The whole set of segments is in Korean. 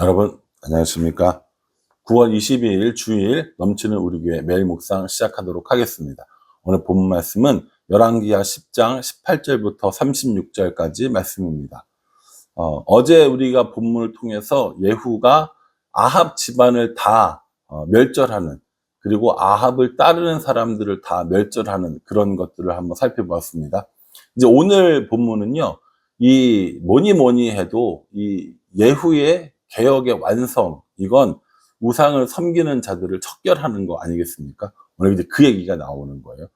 여러분 안녕하십니까? 9월 22일 주일 넘치는 우리 교회 매일 묵상 시작하도록 하겠습니다. 오늘 본문 말씀은 열왕기하 10장 18절부터 36절까지 말씀입니다. 어제 우리가 본문을 통해서 예후가 아합 집안을 다 멸절하는, 그리고 아합을 따르는 사람들을 다 멸절하는 그런 것들을 한번 살펴보았습니다. 이제 오늘 본문은요, 이 뭐니 해도 이 예후의 개혁의 완성, 이건 우상을 섬기는 자들을 척결하는 거 아니겠습니까? 오늘 이제 그 얘기가 나오는 거예요.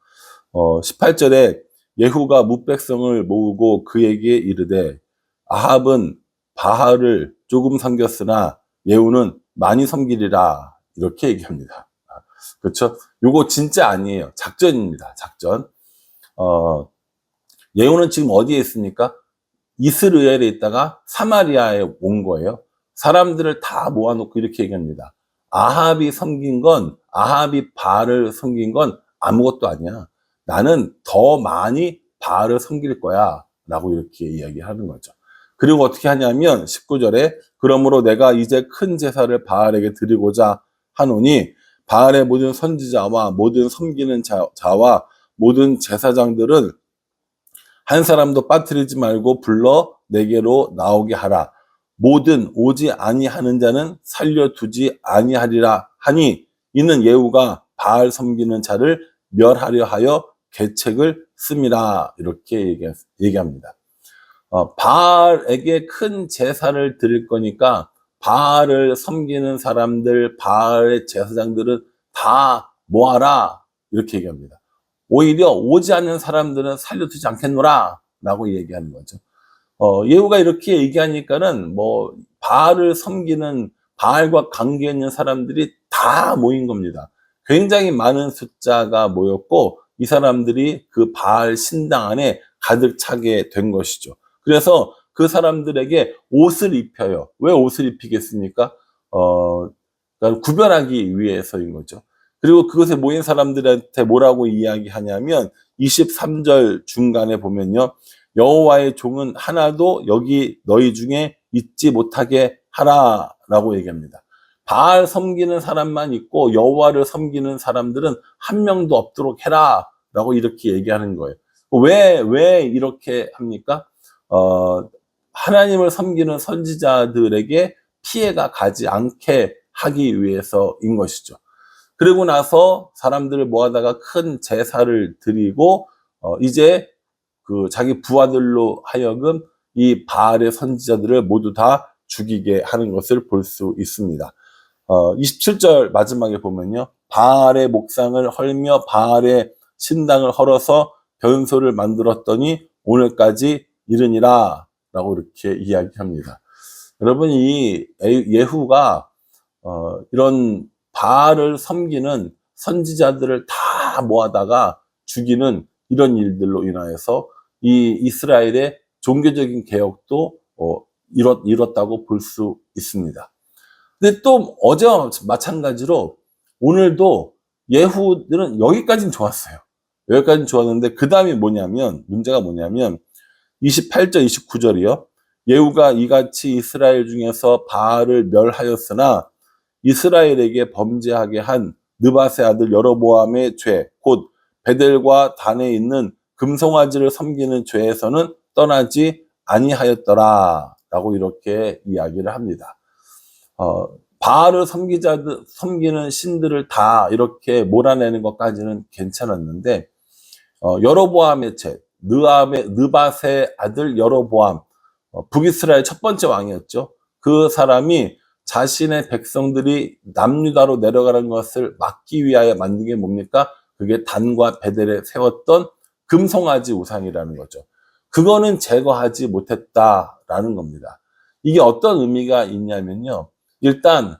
18절에 예후가 뭇백성을 모으고 그에게 이르되 아합은 바알을 조금 섬겼으나 예후는 많이 섬기리라, 이렇게 얘기합니다. 그렇죠? 요거 진짜 아니에요. 작전입니다. 작전. 예후는 지금 어디에 있습니까? 이스라엘에 있다가 사마리아에 온 거예요. 사람들을 다 모아놓고 이렇게 얘기합니다. 아합이 바알을 섬긴 건 아무것도 아니야. 나는 더 많이 바알을 섬길 거야, 라고 이렇게 이야기하는 거죠. 그리고 어떻게 하냐면 19절에 그러므로 내가 이제 큰 제사를 바알에게 드리고자 하노니 바알의 모든 선지자와 모든 섬기는 자와 모든 제사장들은 한 사람도 빠뜨리지 말고 불러 내게로 나오게 하라. 모든 오지 아니하는 자는 살려두지 아니하리라 하니, 이는 예후가 바알 섬기는 자를 멸하려 하여 계책을 씁니다. 이렇게 얘기합니다. 바알에게 큰 제사를 드릴 거니까 바알을 섬기는 사람들, 바알의 제사장들은 다 모아라, 이렇게 얘기합니다. 오히려 오지 않는 사람들은 살려두지 않겠노라, 라고 얘기하는 거죠. 예후가 이렇게 얘기하니까는 바알을 섬기는, 바알과 관계 있는 사람들이 다 모인 겁니다. 굉장히 많은 숫자가 모였고 이 사람들이 그 바알 신당 안에 가득 차게 된 것이죠. 그래서 그 사람들에게 옷을 입혀요. 왜 옷을 입히겠습니까? 그러니까 구별하기 위해서인 거죠. 그리고 그것에 모인 사람들한테 뭐라고 이야기하냐면 23절 중간에 보면요, 여호와의 종은 하나도 여기 너희 중에 있지 못하게 하라, 라고 얘기합니다. 바알 섬기는 사람만 있고 여호와를 섬기는 사람들은 한 명도 없도록 해라, 라고 이렇게 얘기하는 거예요. 왜 이렇게 합니까? 하나님을 섬기는 선지자들에게 피해가 가지 않게 하기 위해서인 것이죠. 그리고 나서 사람들을 모아다가 큰 제사를 드리고 이제 그 자기 부하들로 하여금 이 바알의 선지자들을 모두 다 죽이게 하는 것을 볼 수 있습니다. 27절 마지막에 보면요, 바알의 목상을 헐며 바알의 신당을 헐어서 변소를 만들었더니 오늘까지 이르니라, 라고 이렇게 이야기합니다. 여러분, 이 예후가 이런 바알을 섬기는 선지자들을 다 모아다가 죽이는 이런 일들로 인하여서 이 이스라엘의 종교적인 개혁도 이뤘다고 볼 수 있습니다. 근데 또 어제와 마찬가지로 오늘도 예후들은 여기까지는 좋았어요. 여기까지는 좋았는데 그 다음이 문제가 뭐냐면 28절 29절이요. 예후가 이같이 이스라엘 중에서 바알을 멸하였으나 이스라엘에게 범죄하게 한 느밧의 아들 여로보암의 죄, 곧 베델과 단에 있는 금송아지를 섬기는 죄에서는 떠나지 아니하였더라, 라고 이렇게 이야기를 합니다. 바알을 섬기는 신들을 다 이렇게 몰아내는 것까지는 괜찮았는데 여로보암의 죄, 느밧의 아들 여로보암, 북이스라엘 첫 번째 왕이었죠. 그 사람이 자신의 백성들이 남유다로 내려가는 것을 막기 위하여 만든 게 뭡니까? 그게 단과 베델에 세웠던 금송아지 우상이라는 거죠. 그거는 제거하지 못했다라는 겁니다. 이게 어떤 의미가 있냐면요, 일단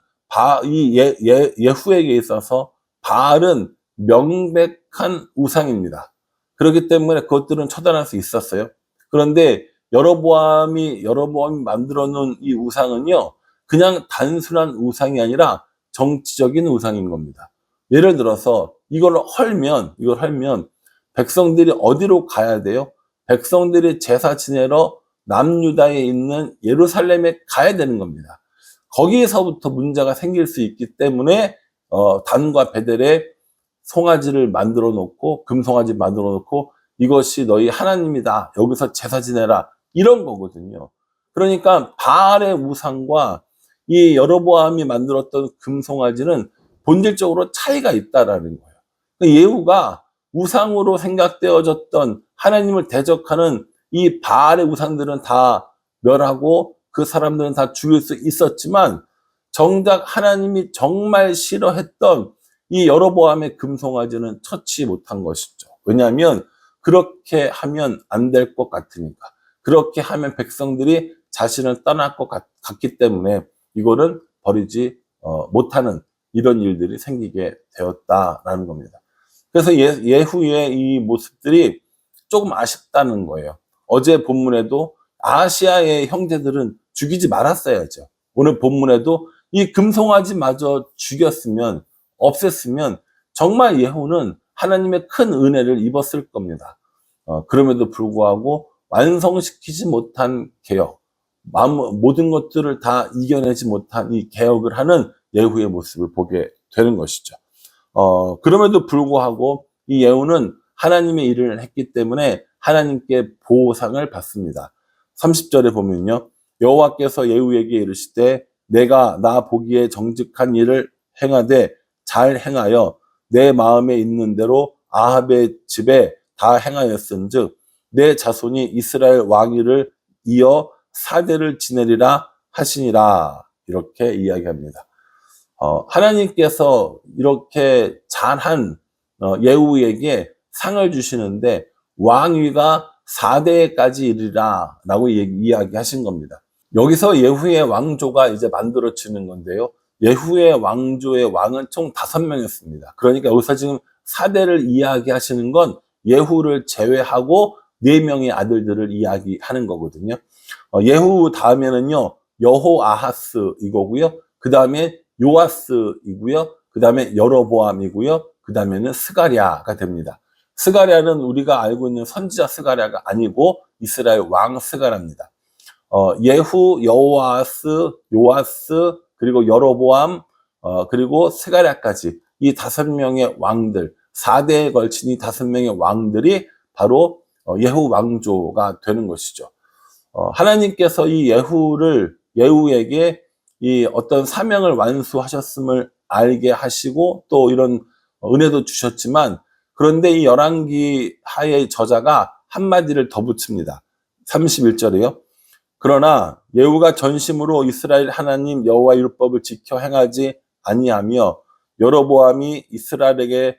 예후에게 있어서 바알은 명백한 우상입니다. 그렇기 때문에 그것들은 처단할 수 있었어요. 그런데 여로보암이 만들어 놓은 이 우상은요, 그냥 단순한 우상이 아니라 정치적인 우상인 겁니다. 예를 들어서 이걸 헐면 백성들이 어디로 가야 돼요? 백성들이 제사 지내러 남유다에 있는 예루살렘에 가야 되는 겁니다. 거기에서부터 문제가 생길 수 있기 때문에 단과 베델에 송아지를 만들어 놓고 금송아지 만들어 놓고 이것이 너희 하나님이다. 여기서 제사 지내라. 이런 거거든요. 그러니까 바알의 우상과 이 여로보암이 만들었던 금송아지는 본질적으로 차이가 있다라는 거예요. 예후가 우상으로 생각되어졌던 하나님을 대적하는 이 바알의 우상들은 다 멸하고 그 사람들은 다 죽일 수 있었지만 정작 하나님이 정말 싫어했던 이 여로보암의 금송아지는 처치 못한 것이죠. 왜냐하면 그렇게 하면 안 될 것 같으니까. 그렇게 하면 백성들이 자신을 떠날 것 같기 때문에 이거는 버리지 못하는 이런 일들이 생기게 되었다라는 겁니다. 그래서 예후의 이 모습들이 조금 아쉽다는 거예요. 어제 본문에도 아시아의 형제들은 죽이지 말았어야죠. 오늘 본문에도 이 금송아지마저 죽였으면, 없앴으면 정말 예후는 하나님의 큰 은혜를 입었을 겁니다. 그럼에도 불구하고 완성시키지 못한 개혁, 모든 것들을 다 이겨내지 못한 이 개혁을 하는 예후의 모습을 보게 되는 것이죠. 그럼에도 불구하고 이 예후는 하나님의 일을 했기 때문에 하나님께 보상을 받습니다. 30절에 보면요. 여호와께서 예후에게 이르시되 내가 나 보기에 정직한 일을 행하되 잘 행하여 내 마음에 있는 대로 아합의 집에 다 행하였은즉 내 자손이 이스라엘 왕위를 이어 4대를 지내리라 하시니라. 이렇게 이야기합니다. 하나님께서 이렇게 잘한 예후에게 상을 주시는데 왕위가 4대까지 이르리라 라고 이야기하신 겁니다. 여기서 예후의 왕조가 이제 만들어지는 건데요. 예후의 왕조의 왕은 총 5명이었습니다. 그러니까 여기서 지금 4대를 이야기하시는 건 예후를 제외하고 4명의 아들들을 이야기하는 거거든요. 예후 다음에는요, 여호아하스 이거고요. 그 다음에 요아스이고요. 그 다음에 여로보암이고요. 그 다음에는 스가랴가 됩니다. 스가랴는 우리가 알고 있는 선지자 스가랴가 아니고 이스라엘 왕 스가랴입니다. 예후, 여호아스, 요아스, 그리고 여로보암, 그리고 스가랴까지 이 5명의 왕들, 4대에 걸친 이 5명의 왕들이 바로 예후 왕조가 되는 것이죠. 하나님께서 이 예후에게 이 어떤 사명을 완수하셨음을 알게 하시고 또 이런 은혜도 주셨지만 그런데 이 열왕기 하의 저자가 한마디를 더 붙입니다. 31절에요. 그러나 예후가 전심으로 이스라엘 하나님 여호와 율법을 지켜 행하지 아니하며 여로보암이 이스라엘에게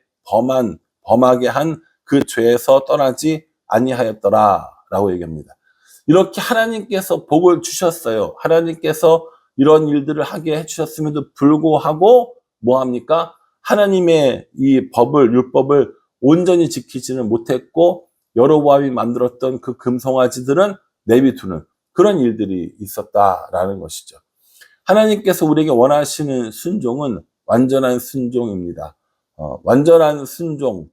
범하게 한 그 죄에서 떠나지 아니하였더라 라고 얘기합니다. 이렇게 하나님께서 복을 주셨어요. 하나님께서 이런 일들을 하게 해주셨음에도 불구하고 뭐합니까? 하나님의 이 율법을 온전히 지키지는 못했고 여로보암이 만들었던 그 금송아지들은 내비두는 그런 일들이 있었다라는 것이죠. 하나님께서 우리에게 원하시는 순종은 완전한 순종입니다. 완전한 순종,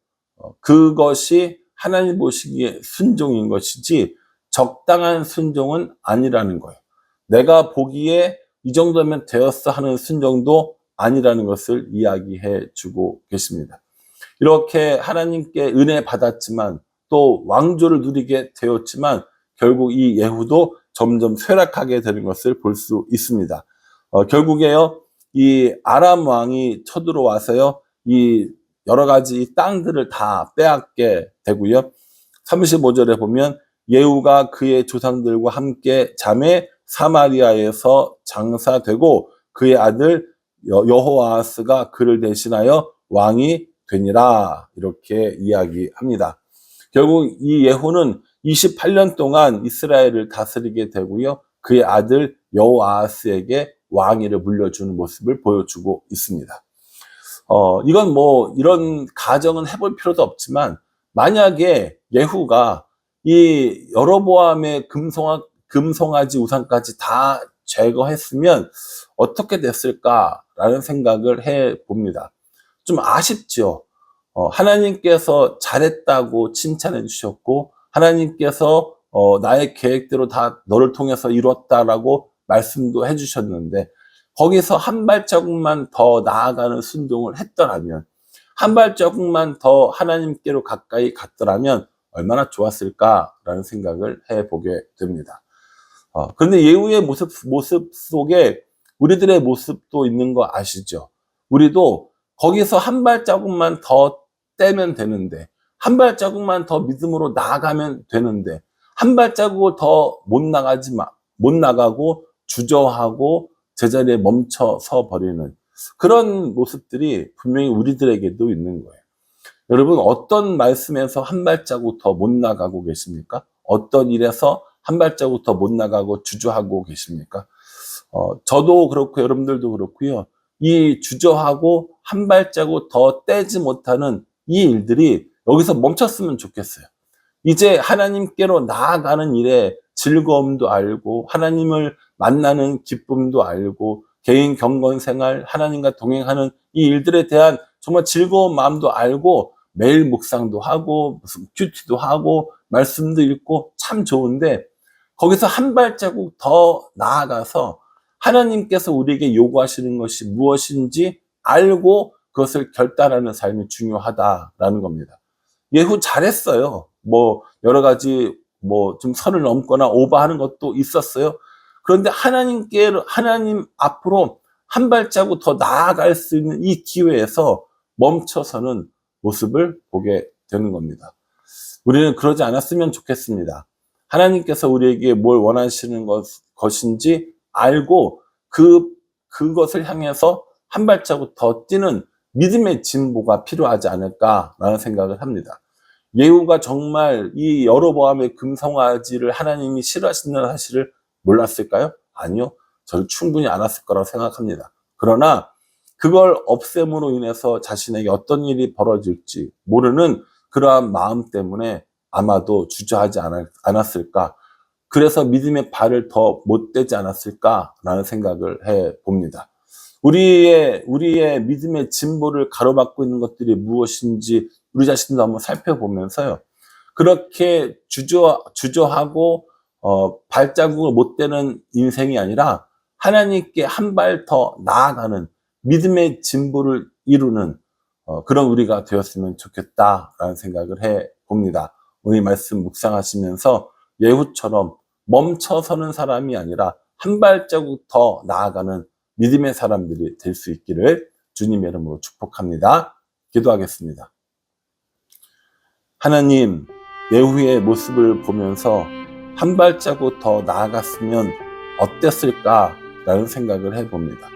그것이 하나님 보시기에 순종인 것이지 적당한 순종은 아니라는 거예요. 내가 보기에 이 정도면 되었어 하는 순종도 아니라는 것을 이야기해 주고 계십니다. 이렇게 하나님께 은혜 받았지만 또 왕조를 누리게 되었지만 결국 이 예후도 점점 쇠락하게 되는 것을 볼 수 있습니다. 결국에요, 이 아람 왕이 쳐들어와서요, 이 여러 가지 이 땅들을 다 빼앗게 되고요. 35절에 보면 예후가 그의 조상들과 함께 잠에 사마리아에서 장사되고 그의 아들 여호아스가 그를 대신하여 왕이 되니라. 이렇게 이야기합니다. 결국 이 예후는 28년 동안 이스라엘을 다스리게 되고요. 그의 아들 여호아스에게 왕위를 물려주는 모습을 보여주고 있습니다. 이건 뭐 이런 가정은 해볼 필요도 없지만 만약에 예후가 이 여로보암의 금송아지 우상까지 다 제거했으면 어떻게 됐을까라는 생각을 해 봅니다. 좀 아쉽죠. 하나님께서 잘했다고 칭찬해 주셨고 하나님께서 나의 계획대로 다 너를 통해서 이뤘다라고 말씀도 해 주셨는데 거기서 한 발자국만 더 나아가는 순종을 했더라면, 한 발자국만 더 하나님께로 가까이 갔더라면 얼마나 좋았을까라는 생각을 해보게 됩니다. 그런데 예후의 모습 속에 우리들의 모습도 있는 거 아시죠? 우리도 거기서 한 발자국만 더 떼면 되는데, 한 발자국만 더 믿음으로 나아가면 되는데, 한 발자국을 더 못 나가고 주저하고 제자리에 멈춰 서 버리는 그런 모습들이 분명히 우리들에게도 있는 거예요. 여러분, 어떤 말씀에서 한 발자국 더 못 나가고 계십니까? 어떤 일에서 한 발자국 더 못 나가고 주저하고 계십니까? 저도 그렇고 여러분들도 그렇고요. 이 주저하고 한 발자국 더 떼지 못하는 이 일들이 여기서 멈췄으면 좋겠어요. 이제 하나님께로 나아가는 일에 즐거움도 알고, 하나님을 만나는 기쁨도 알고, 개인 경건 생활, 하나님과 동행하는 이 일들에 대한 정말 즐거운 마음도 알고, 매일 묵상도 하고, 무슨 큐티도 하고, 말씀도 읽고 참 좋은데, 거기서 한 발자국 더 나아가서 하나님께서 우리에게 요구하시는 것이 무엇인지 알고 그것을 결단하는 삶이 중요하다라는 겁니다. 예후 잘했어요. 여러 가지 좀 선을 넘거나 오버하는 것도 있었어요. 그런데 하나님 앞으로 한 발자국 더 나아갈 수 있는 이 기회에서 멈춰서는 모습을 보게 되는 겁니다. 우리는 그러지 않았으면 좋겠습니다. 하나님께서 우리에게 뭘 원하시는 것인지 알고 그것을 향해서 한 발자국 더 뛰는 믿음의 진보가 필요하지 않을까라는 생각을 합니다. 예후가 정말 이 여로보암의 금송아지를 하나님이 싫어하시는 사실을 몰랐을까요? 아니요. 저는 충분히 알았을 거라고 생각합니다. 그러나 그걸 없앰으로 인해서 자신에게 어떤 일이 벌어질지 모르는 그러한 마음 때문에 아마도 주저하지 않았을까. 그래서 믿음의 발을 더 못 떼지 않았을까라는 생각을 해봅니다. 우리의 믿음의 진보를 가로막고 있는 것들이 무엇인지 우리 자신도 한번 살펴보면서요. 그렇게 주저하고 발자국을 못 떼는 인생이 아니라 하나님께 한 발 더 나아가는 믿음의 진보를 이루는 그런 우리가 되었으면 좋겠다라는 생각을 해봅니다. 오늘 말씀 묵상하시면서 예후처럼 멈춰서는 사람이 아니라 한 발자국 더 나아가는 믿음의 사람들이 될 수 있기를 주님의 이름으로 축복합니다. 기도하겠습니다. 하나님, 예후의 모습을 보면서 한 발자국 더 나아갔으면 어땠을까라는 생각을 해봅니다.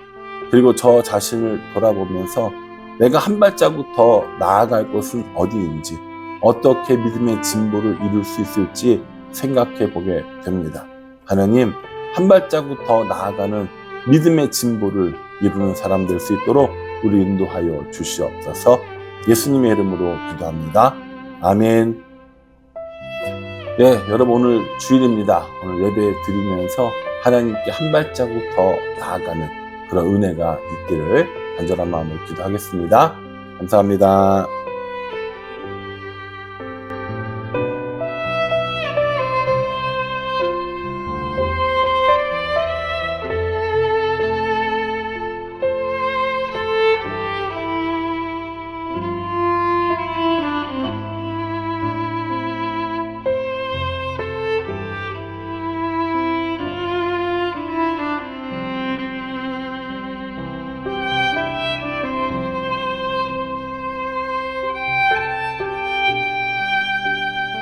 그리고 저 자신을 돌아보면서 내가 한 발자국 더 나아갈 곳은 어디인지, 어떻게 믿음의 진보를 이룰 수 있을지 생각해 보게 됩니다. 하나님, 한 발자국 더 나아가는 믿음의 진보를 이루는 사람 될 수 있도록 우리 인도하여 주시옵소서. 예수님의 이름으로 기도합니다. 아멘. 네, 여러분 오늘 주일입니다. 오늘 예배 드리면서 하나님께 한 발자국 더 나아가는 그런 은혜가 있기를 간절한 마음으로 기도하겠습니다. 감사합니다.